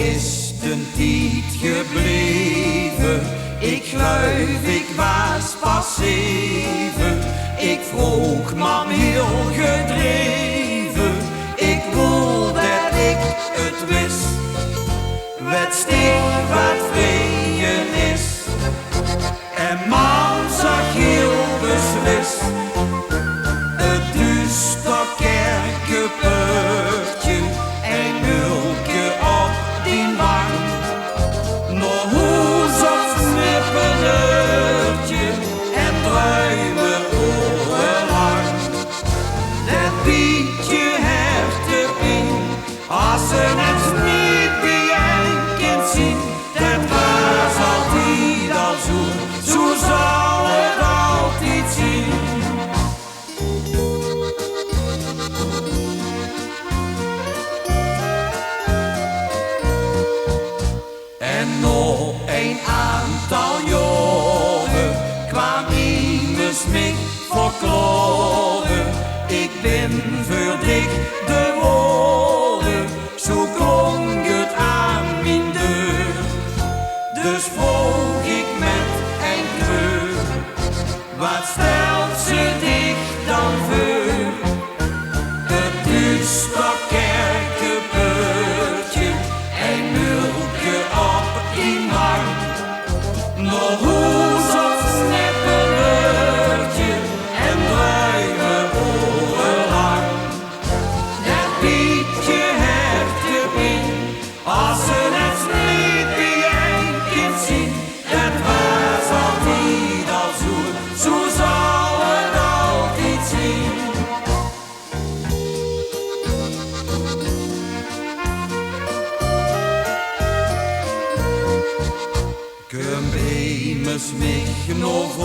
is de tijd gebleven? Ik geloof, ik was pas 7. Ik vroeg mam heel gedreven. Ik voelde dat ik het wist. Wat stik wat vrede is. En mam zag heel beslist. Het duister kerkepäörtje en mulke op die wang. Nog hoe zo'n snippeneurtje en druimen orenlang. Dat bietje hertepien, als ze het niet bijeen zien. Dat was altijd al zo, zo zal het altijd zien. En nog een aantal jaren kwam immers mij verklaren. Ik ben verdrikt de woorden, zo klonk het aan mijn deur. Dus vroeg ik met een kleur, wat stelt ze dicht dan voor? Het duister kerkepäörtje en mulke op in wang. Nog hoe zo'n snippeneurtje en druimen orenlang. Dat bietje hertepien, als ze het niet bijeen kind zien. Dat was altijd al zo, zo zal het altijd zien. Kun bij me mich nog